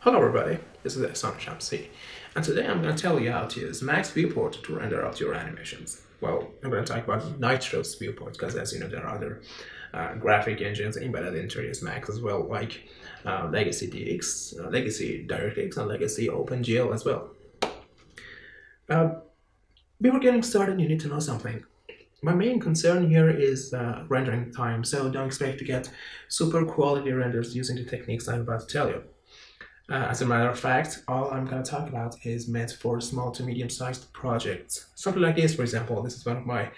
Hello everybody, this is Shamsi, and today I'm going to tell you how to use Max Viewport to render out your animations. Well, I'm going to talk about Nitro's Viewport because, as you know, there are other graphic engines embedded into this Max as well, like Legacy DX, Legacy DirectX, and Legacy OpenGL as well. Before getting started, you need to know something. My main concern here is rendering time, so don't expect to get super quality renders using the techniques I'm about to tell you. As a matter of fact, all I'm going to talk about is meant for small to medium-sized projects. Something like this, for example. This is one of my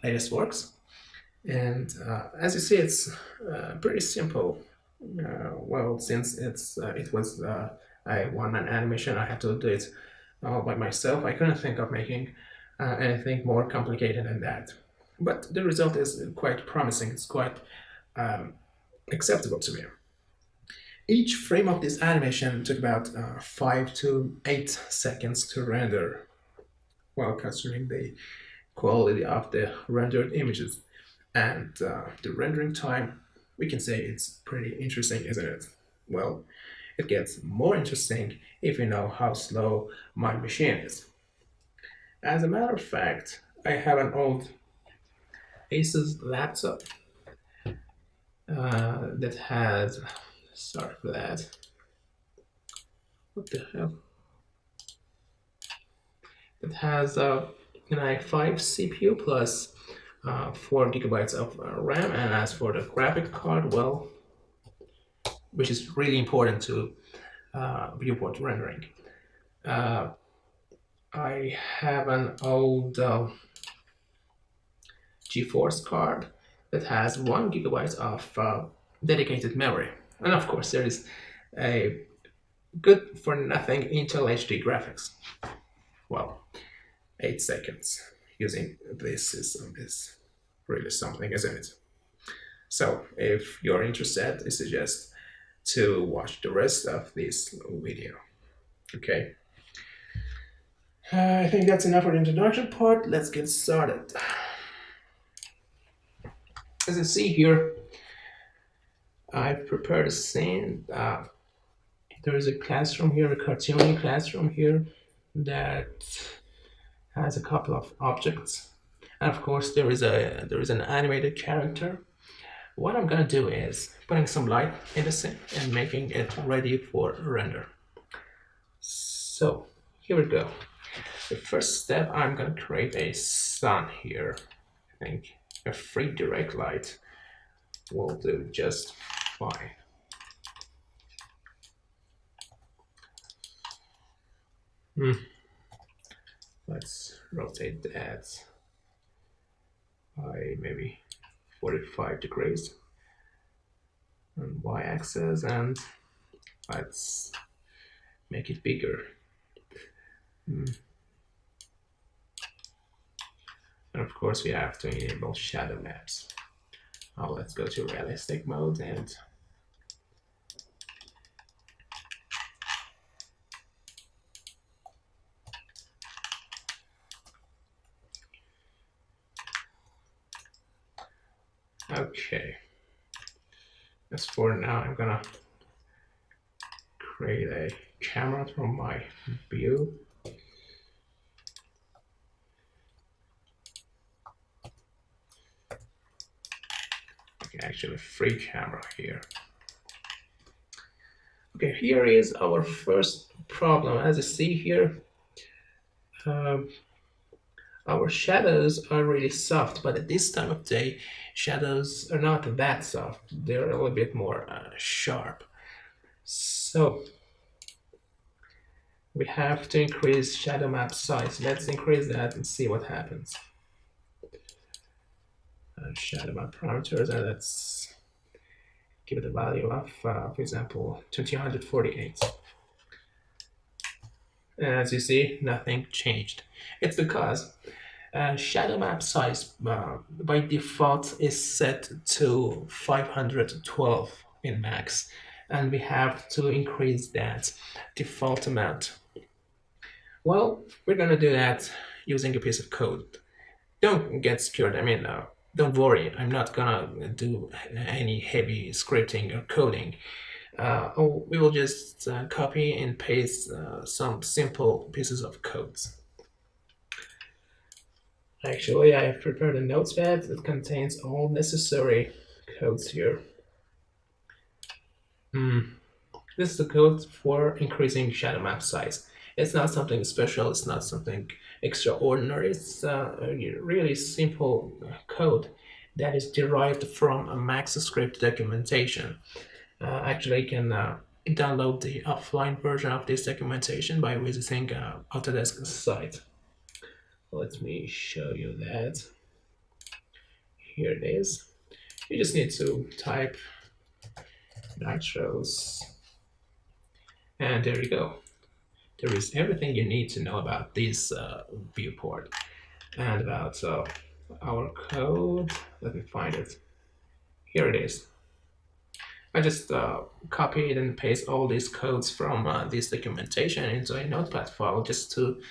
latest works. And as you see, it's pretty simple. Well, since it was a one-man animation, I had to do it all by myself. I couldn't think of making anything more complicated than that. But the result is quite promising. It's quite acceptable to me. Each frame of this animation took about 5 to 8 seconds to render, while considering the quality of the rendered images. And the rendering time, we can say it's pretty interesting, isn't it? Well, it gets more interesting if you know how slow my machine is. As a matter of fact, I have an old Asus laptop that has, sorry for that, what the hell? It has a i5 CPU plus 4 gigabytes of RAM, and as for the graphic card, well, which is really important to viewport rendering, I have an old GeForce card that has 1 gigabyte of dedicated memory. And of course, there is a good for nothing Intel HD graphics. Well, 8 seconds using this system is really something, isn't it? So, if you're interested, I suggest to watch the rest of this video. Okay. I think that's enough for the introduction part. Let's get started. As you see here, I've prepared a scene. There is a classroom here, a cartoony classroom here that has a couple of objects, and of course there is an animated character. What I'm gonna do is putting some light in the scene and making it ready for render. So here we go. The first step, I'm gonna create a sun here. I think a free direct light will do just fine. Let's rotate that by maybe 45 degrees on y-axis, and let's make it bigger. And of course we have to enable shadow maps. Now let's go to realistic mode and okay. As for now, I'm gonna create a camera from my view. Okay, actually, free camera here. Okay, here is our first problem. As you see here, our shadows are really soft, but at this time of day, shadows are not that soft. They're a little bit more sharp. So we have to increase shadow map size. Let's increase that and see what happens. Shadow map parameters, and let's give it a value of, for example, 248. And as you see, nothing changed. It's because shadow map size by default is set to 512 in Max, and we have to increase that default amount. Well, we're gonna do that using a piece of code. Don't get scared. I mean, don't worry. I'm not gonna do any heavy scripting or coding. We will just copy and paste some simple pieces of code. Actually, I have prepared a notepad that contains all necessary codes here. This is the code for increasing shadow map size. It's not something special, it's not something extraordinary, it's a really simple code that is derived from a Max script documentation. Actually, you can download the offline version of this documentation by visiting Autodesk's site. Let me show you that. Here it is. You just need to type nitros, and there you go. There is everything you need to know about this viewport and about our code. Let me find it. Here it is. I just copied and paste all these codes from this documentation into a notepad file just to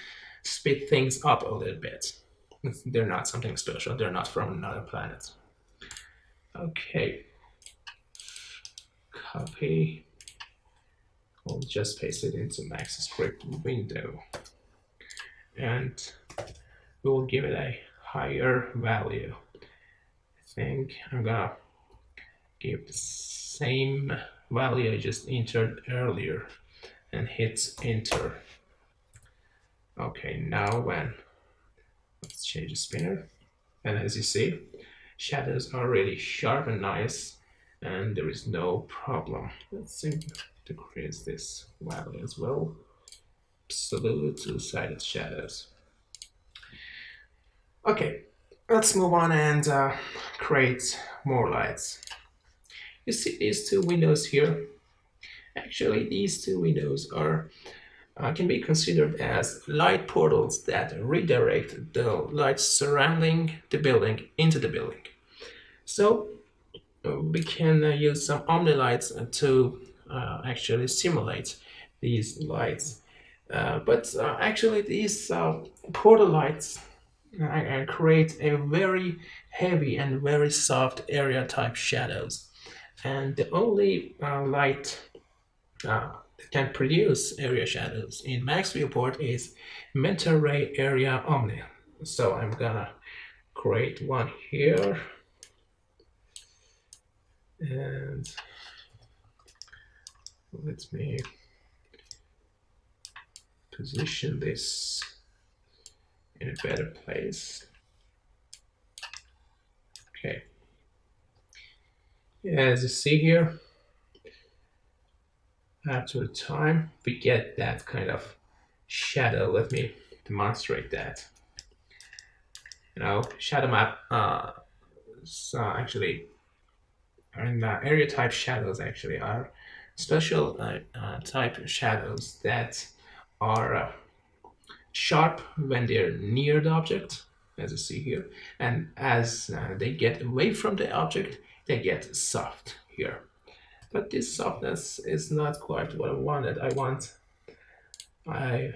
speed things up a little bit. They're not something special, they're not from another planet. Okay, copy. We'll just paste it into Max script window, and we will give it a higher value. I think I'm gonna give the same value I just entered earlier and hit enter. Okay, now let's change the spinner, and as you see, shadows are really sharp and nice, and there is no problem. Let's decrease this value as well. Absolute two-sided shadows. Okay, let's move on and create more lights. You see these two windows here? Actually, these two windows are can be considered as light portals that redirect the light surrounding the building into the building. So we can use some omni-lights to actually simulate these lights. But actually these portal lights create a very heavy and very soft area type shadows. And the only light that can produce area shadows in Max Viewport is Mental Ray Area Omni. So I'm gonna create one here, and let me position this in a better place. Okay. As you see here, after time, we get that kind of shadow. Let me demonstrate that. You know, shadow map actually, and area type shadows actually are special type shadows that are sharp when they're near the object, as you see here, and as they get away from the object, they get soft here. But this softness is not quite what I wanted. I want a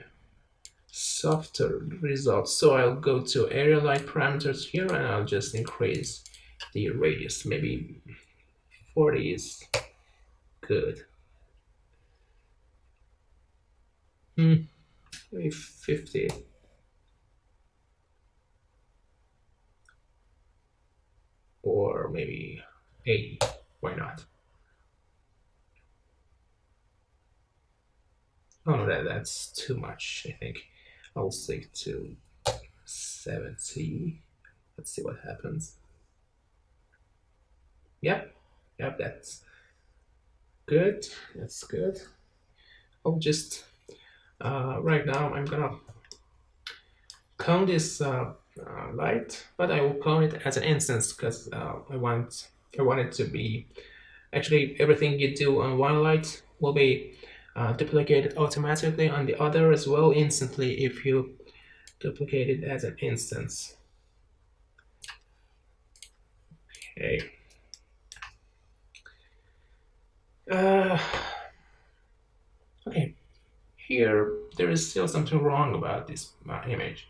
softer result. So I'll go to area light parameters here, and I'll just increase the radius. Maybe 40 is good. Maybe 50. Or maybe 80. Why not? Oh no, that's too much. I think I'll stick to 70. Let's see what happens. Yep, that's good. That's good. I'll just right now I'm gonna clone this light, but I will clone it as an instance because I want it to be actually everything you do on one light will be duplicated automatically on the other as well instantly if you duplicate it as an instance. Okay. Okay. Here there is still something wrong about this image.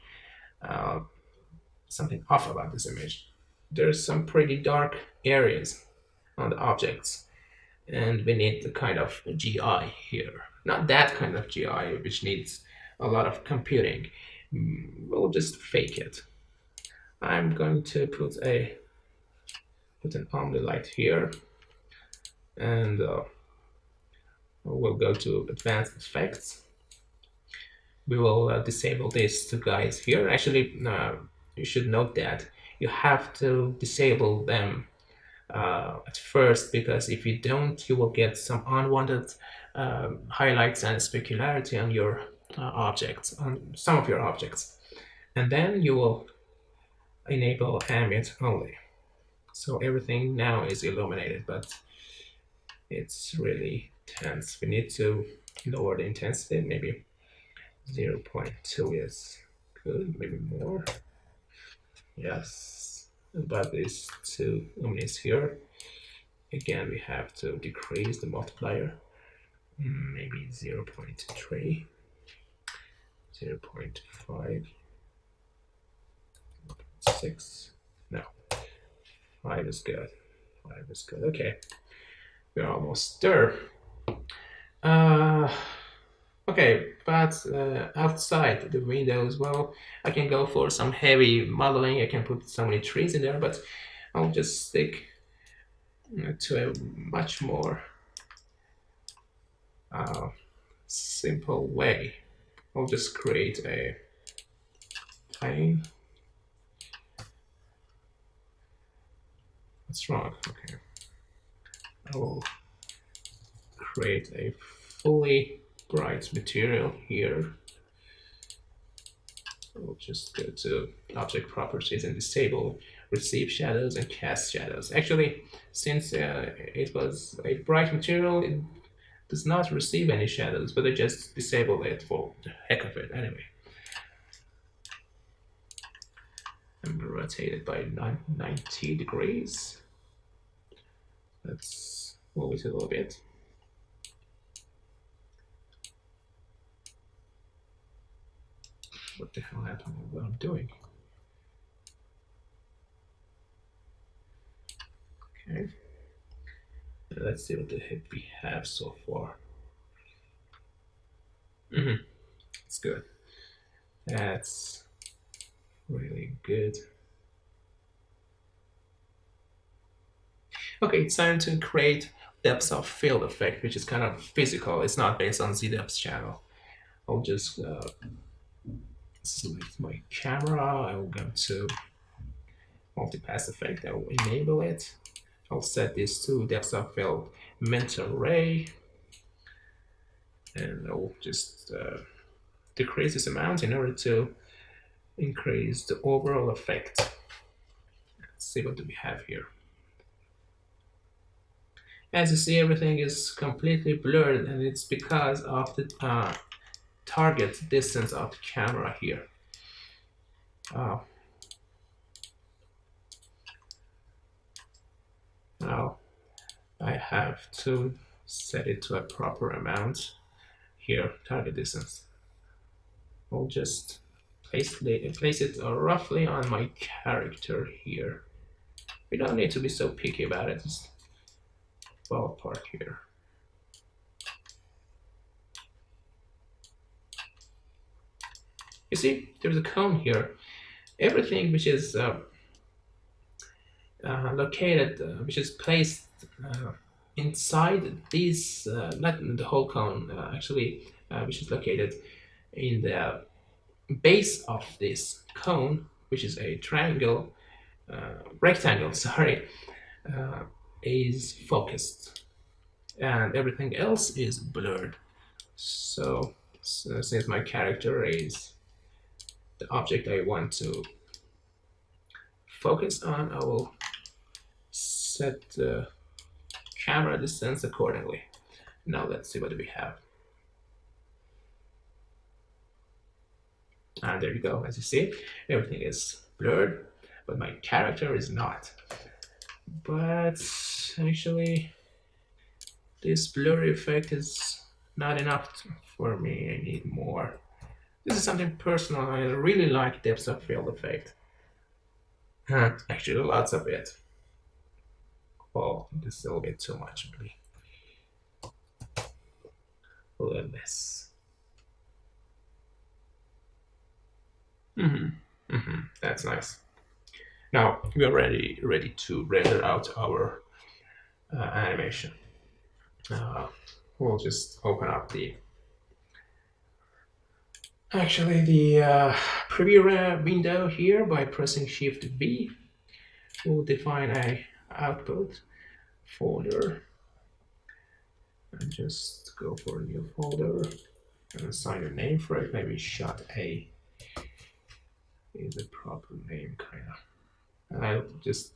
Something off about this image. There's some pretty dark areas on the objects. and we need the kind of GI here. Not that kind of GI, which needs a lot of computing. We'll just fake it. I'm going to put an omni light here, and we'll go to advanced effects. We will disable these two guys here. Actually, you should note that you have to disable them at first, because if you don't, you will get some unwanted highlights and specularity on your objects, on some of your objects. And then you will enable ambient only. So everything now is illuminated, but it's really tense. We need to lower the intensity. Maybe 0.2 is good, maybe more. Yes, but these two lumines here, again, we have to decrease the multiplier. Maybe 0.3, 0.5, 6. No, 5 is good. 5 is good. Okay, we're almost there. Okay, but outside the window as well, I can go for some heavy modeling. I can put so many trees in there, but I'll just stick to a much more simple way. I'll just create a plane. What's wrong? Okay. I will create a fully bright material here. We'll just go to object properties and disable receive shadows and cast shadows. Actually, since it was a bright material, it does not receive any shadows, but I just disable it for the heck of it anyway. I'm gonna rotate it by 90 degrees. Let's move it a little bit. What the hell happened with what I'm doing? Okay. Let's see what the heck we have so far. It's good. That's really good. Okay, it's time to create depth of field effect, which is kind of physical. It's not based on Z-depth channel. I'll just select my camera. I will go to multipass effect. I will enable it. I'll set this to depth of field mental ray, and I'll just decrease this amount in order to increase the overall effect. Let's see what do we have here. As you see, everything is completely blurred, and it's because of the target distance of the camera here. Now I have to set it to a proper amount here, target distance. I'll just place it roughly on my character here. We don't need to be so picky about it. Just ballpark here. You see, there's a cone here. Everything which is located, which is placed inside these, not the whole cone, actually, which is located in the base of this cone, which is a triangle, rectangle, sorry, is focused, and everything else is blurred. So since my character is the object I want to focus on, I will set the camera distance accordingly. Now let's see what we have. And there you go. As you see, everything is blurred, but my character is not. But actually, this blurry effect is not enough for me. I need more. This is something personal. I really like depth of field effect. Actually, lots of it. Well, this is a little bit too much, maybe. a little less. That's nice. Now we are ready to render out our animation. Uh, we'll just open up the preview window here by pressing Shift V. We'll define a output folder and just go for a new folder and assign a name for it. Maybe shot A is the proper name, kind of. And I'll just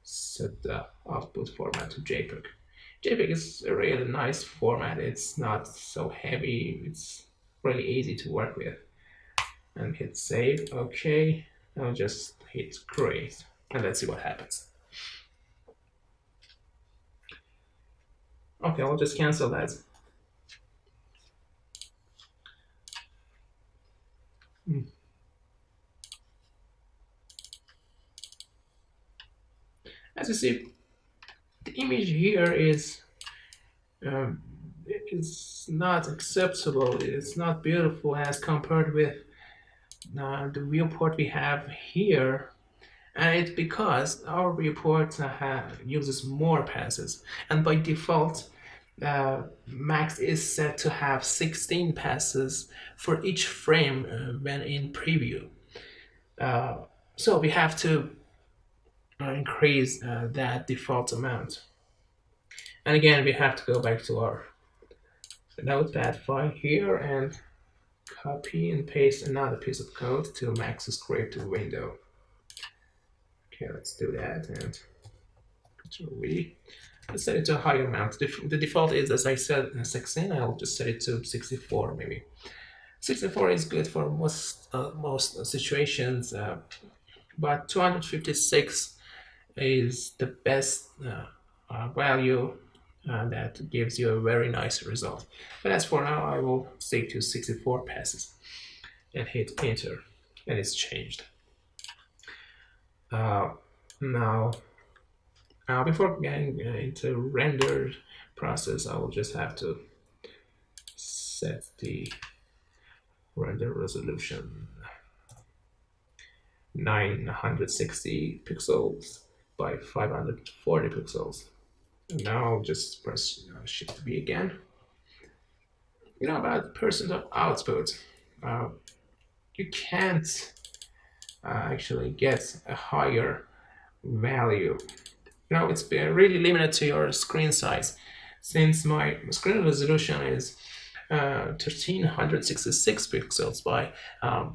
set the output format to JPEG. JPEG is a really nice format. It's not so heavy. It's really easy to work with. And hit save. Okay. I'll just hit create and let's see what happens. Okay, I'll just cancel that. As you see, the image here is it's not acceptable. It's not beautiful as compared with the viewport we have here. And it's because our viewport uses more passes, and by default Max is set to have 16 passes for each frame when in preview. So we have to increase that default amount. And again, we have to go back to our notepad file here and copy and paste another piece of code to Max's creative window. Okay, let's do that and Control V. Let's set it to a higher amount. The default is, as I said, 16. I'll just set it to 64 maybe. 64 is good for most situations, but 256 is the best value that gives you a very nice result. But as for now, I will stick to 64 passes and hit enter, and it's changed. Now, before getting into render process, I will just have to set the render resolution 960 pixels by 540 pixels. And now I'll just press Shift B again. You know, about percent of output, you can't actually get a higher value. You know, it's really limited to your screen size. Since my screen resolution is 1366 pixels by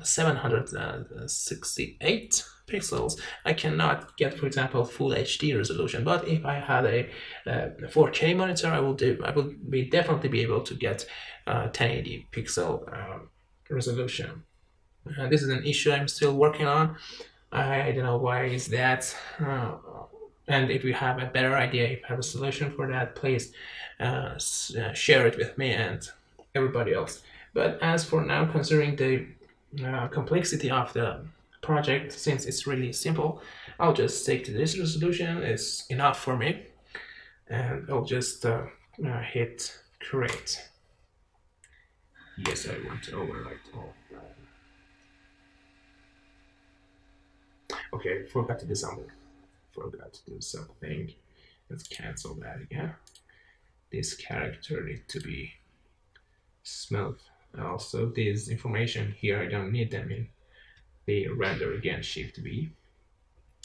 768 pixels, I cannot get, for example, full HD resolution. But if I had a 4K monitor, I will definitely be able to get 1080 pixel resolution. This is an issue I'm still working on. I don't know why is that. And if you have a better idea, if you have a solution for that, please share it with me and everybody else. But as for now, considering the complexity of the project, since it's really simple, I'll just stick to this resolution. It's enough for me, and I'll just hit create. Yes, I want to overwrite all. Okay, forgot to do something. Forgot to do something. Let's cancel that again. This character needs to be smooth. Also, this information here, I don't need them in the render. Again, Shift V.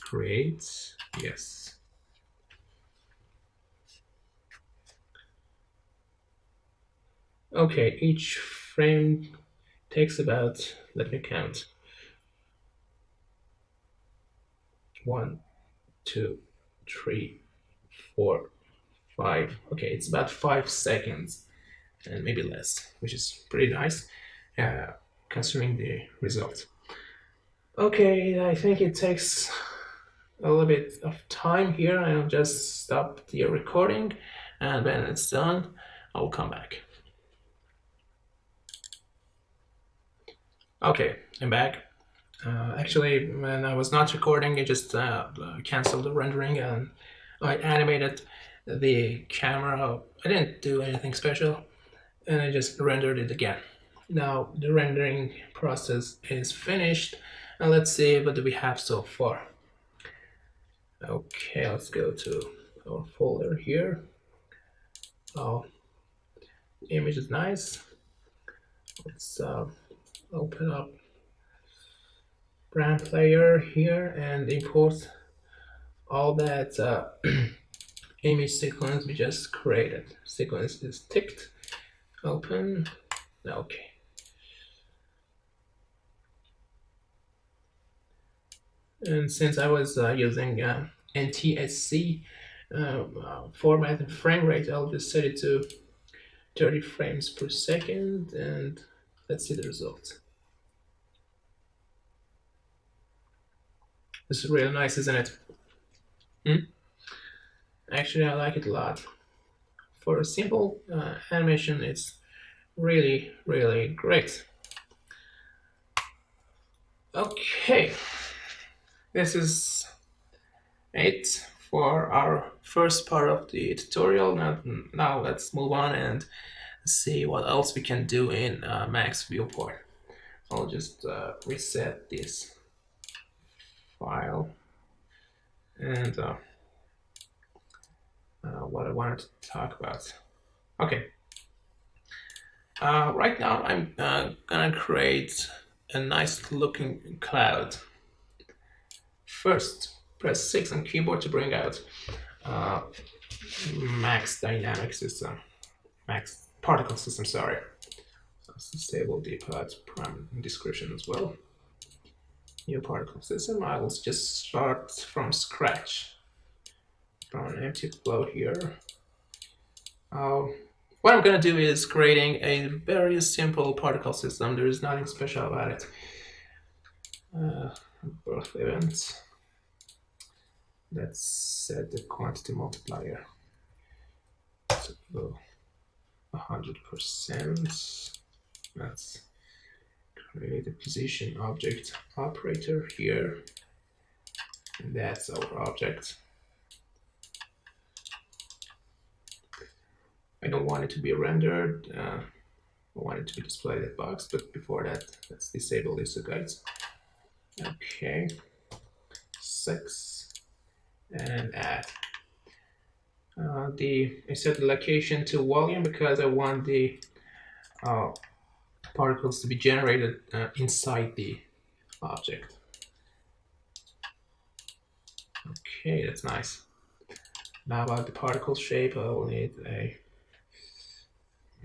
Create. Yes. Okay, each frame takes about, let me count. 1, 2, 3, 4, 5. Okay, it's about 5 seconds and maybe less, which is pretty nice considering the result. Okay, I think it takes a little bit of time here. I'll just stop the recording, and when it's done, I'll come back. Okay, I'm back. Actually, when I was not recording, I just canceled the rendering and I animated the camera. I didn't do anything special. and I just rendered it again. Now the rendering process is finished, and let's see what do we have so far. Okay, let's go to our folder here. Oh, the image is nice. Let's open up brand player here and import all that image sequence we just created. Sequence is ticked. Open. Okay. And since I was using NTSC format and frame rate, I'll just set it to 30 frames per second, and let's see the results. This is really nice, isn't it? Actually, I like it a lot. For a simple animation, it's really, really great. Okay, this is it for our first part of the tutorial. Now let's move on and see what else we can do in Max Viewport. I'll just reset this file and what I wanted to talk about. Okay. Right now I'm gonna create a nice looking cloud. First, press 6 on keyboard to bring out Max Dynamic System, Max Particle System, sorry. Let's disable the path parameter description as well. New particle system, I will just start from scratch, from an empty float here. What I'm going to do is creating a very simple particle system. There is nothing special about it. Birth event. Let's set the quantity multiplier to 100%. Let's create a position object operator here. And that's our object. I don't want it to be rendered. I want it to be displayed at box, but before that, let's disable this, guys. Okay, 6 and add. I set the location to volume because I want the particles to be generated inside the object. Okay, that's nice. Now about the particle shape, I will need a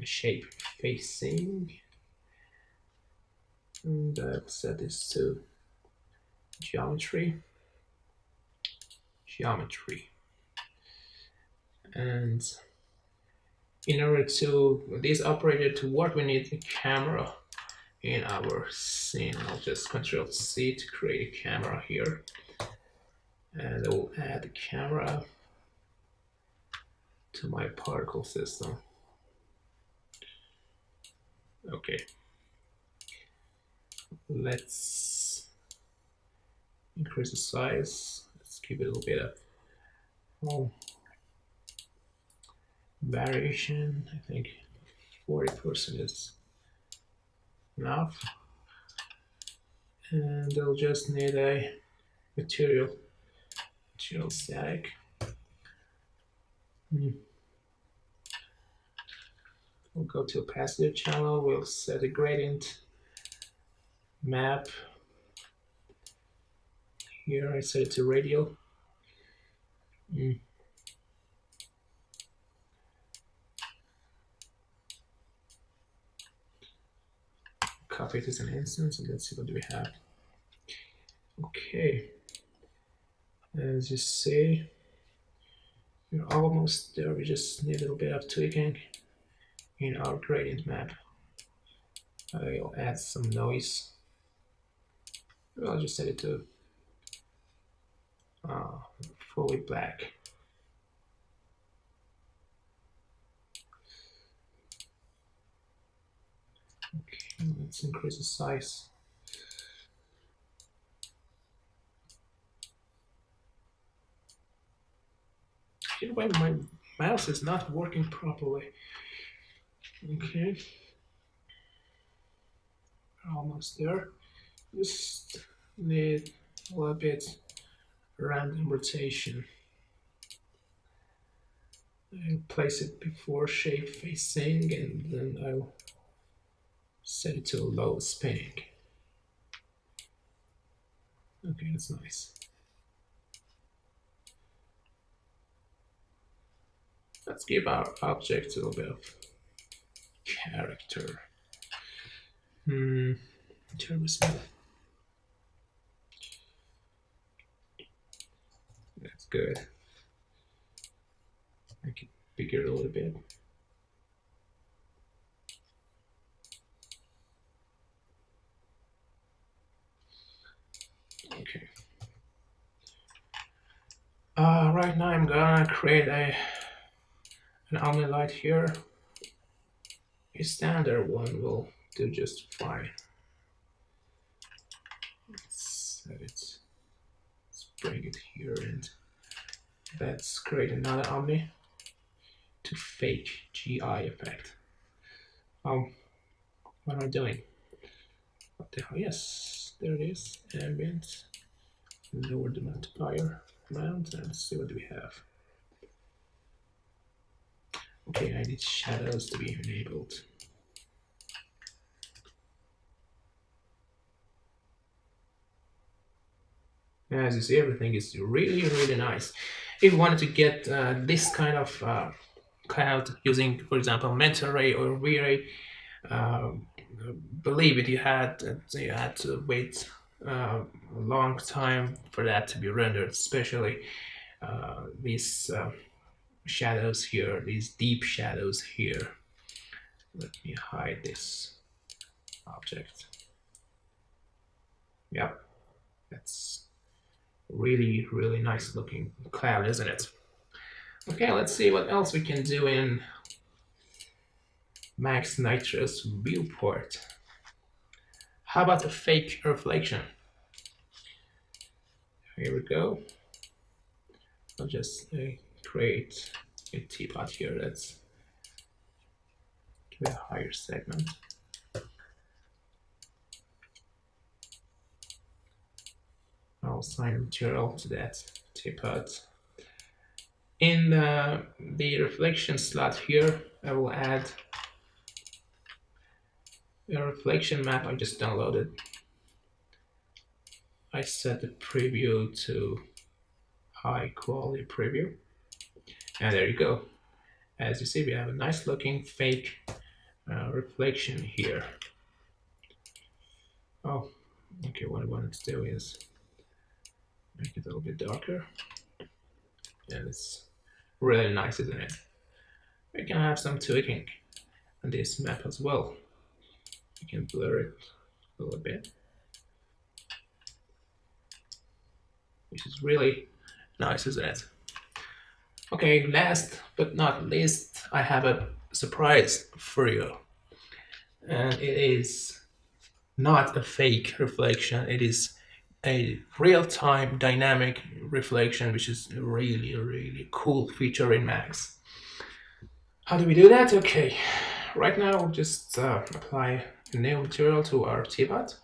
shape facing, and I'll set this to geometry, and in order to this operator to work, we need a camera in our scene. I'll just Control C to create a camera here, and I will add the camera to my particle system. Okay, let's increase the size. Let's give it a little bit of variation. I think 40% is enough, and I'll just need a material static. We'll go to opacity channel, we'll set a gradient map. Here I set it to radial. Copy it as an instance and let's see what do we have. Okay, as you see, we're almost there. We just need a little bit of tweaking in our gradient map. I'll add some noise. I'll just set it to fully black. Okay, let's increase the size. Why my mouse is not working properly. Okay, almost there. Just need a little bit random rotation. I'll place it before shape facing, and then I'll set it to low spinning. Okay, that's nice. Let's give our object a little bit of character. Turbo smooth. That's good. Make it bigger a little bit. Okay. Right now I'm gonna create an omni light here. A standard one will do just fine. Let's set it. Let's bring it here, and let's create another omni to fake GI effect. What am I doing? What the hell? Yes, there it is. Ambient. Lower the multiplier amount, and let's see what do we have. Okay, I need shadows to be enabled. As you see, everything is really, really nice. If you wanted to get this kind of cloud using, for example, mental ray or V-ray, believe it, you had to wait a long time for that to be rendered, especially these shadows here, these deep shadows here. Let me hide this object. Yep, that's really, really nice looking cloud, isn't it? Okay, let's see what else we can do in Max Viewport. How about a fake reflection? Here we go. I'll just create a teapot here. Let's give it a higher segment. I'll assign material to that teapot. In the reflection slot here, I will add a reflection map I just downloaded. I set the preview to high quality preview, and there you go. As you see, we have a nice looking fake reflection here. Oh, okay, what I wanted to do is make it a little bit darker, and it's really nice, isn't it? We can have some tweaking on this map as well. We can blur it a little bit, which is really nice, isn't it? Okay, last but not least, I have a surprise for you. And it is not a fake reflection, it is a real-time dynamic reflection, which is a really, really cool feature in Max. How do we do that? Okay, right now we'll just apply a new material to our teapot,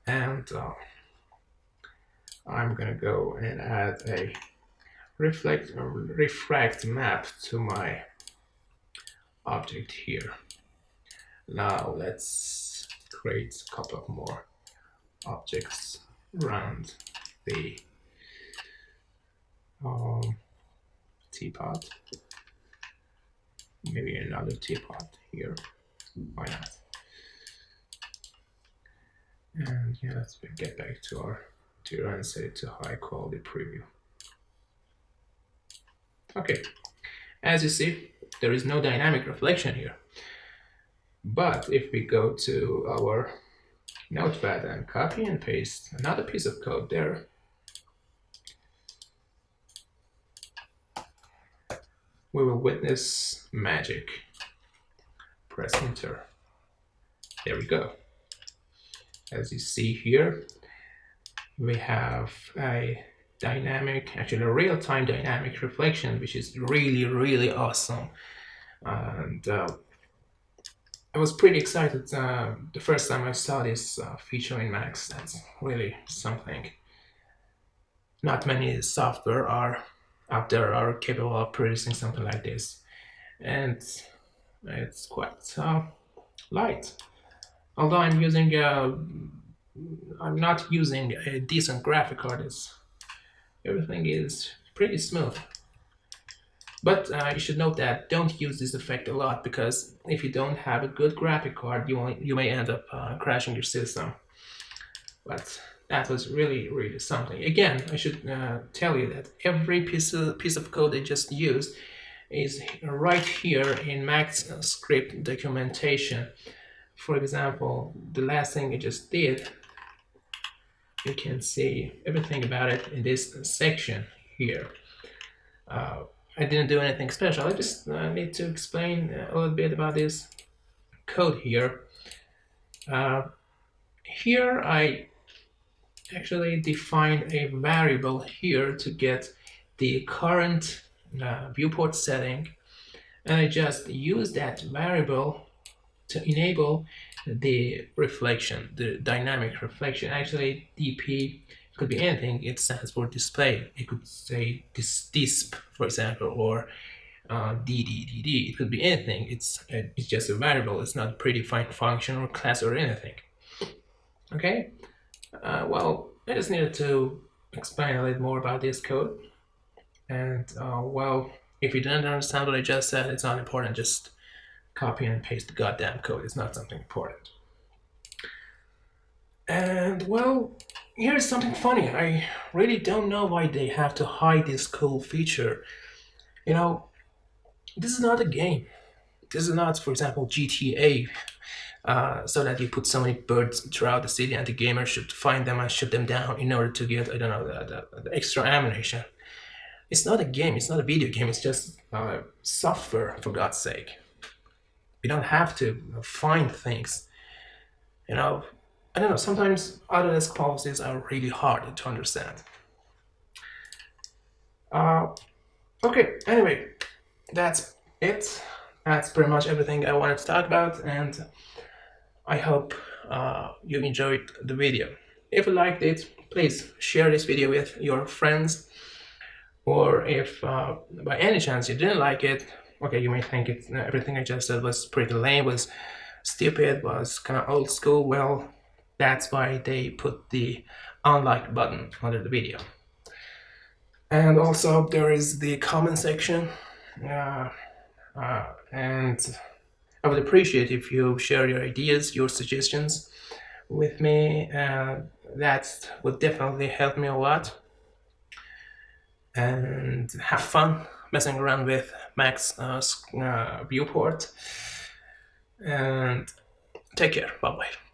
and I'm gonna go and add a refract map to my object here. Now let's create a couple of more objects around the teapot. Maybe another teapot here. Why not? And yeah, let's get back to our material and set it to high quality preview. Okay, as you see, there is no dynamic reflection here. But if we go to our notepad and copy and paste another piece of code there, we will witness magic. Press enter. There we go. As you see here, we have a dynamic, actually a real-time dynamic reflection, which is really, really awesome. And I was pretty excited the first time I saw this feature in Max. That's really something. Not many software are out there are capable of producing something like this, and it's quite light. Although I'm not using a decent graphic card. Everything is pretty smooth. But you should note that don't use this effect a lot, because if you don't have a good graphic card, you may end up crashing your system. But that was really something. Again, I should tell you that every piece of code I just used is right here in Max script documentation. For example, the last thing I just did, you can see everything about it in this section here. I didn't do anything special. I just need to explain a little bit about this code here. Here I actually define a variable here to get the current viewport setting, and I just use that variable to enable the reflection, the dynamic reflection. Actually, DP could be anything. It stands for display. It could say disp, for example, or DDDD. It could be anything. It's just a variable. It's not a predefined function or class or anything. Okay. Well, I just needed to explain a little more about this code. And well, if you didn't understand what I just said, it's not important. Just copy and paste the goddamn code. It's not something important. And well, here's something funny. I really don't know why they have to hide this cool feature. You know, this is not a game. This is not, for example, GTA, so that you put so many birds throughout the city and the gamer should find them and shoot them down in order to get, I don't know, the extra ammunition. It's not a game. It's not a video game. It's just software, for God's sake. You don't have to find things. You know, I don't know, sometimes Autodesk policies are really hard to understand. Okay, anyway, that's it. That's pretty much everything I wanted to talk about, and I hope you enjoyed the video. If you liked it, please share this video with your friends, or if by any chance you didn't like it, okay, you may think everything I just said was pretty lame, was stupid, was kind of old school. Well, that's why they put the unlike button under the video. And also there is the comment section, and I would appreciate if you share your ideas, your suggestions with me. That would definitely help me a lot. And have fun messing around with Max Viewport. And take care. Bye-bye.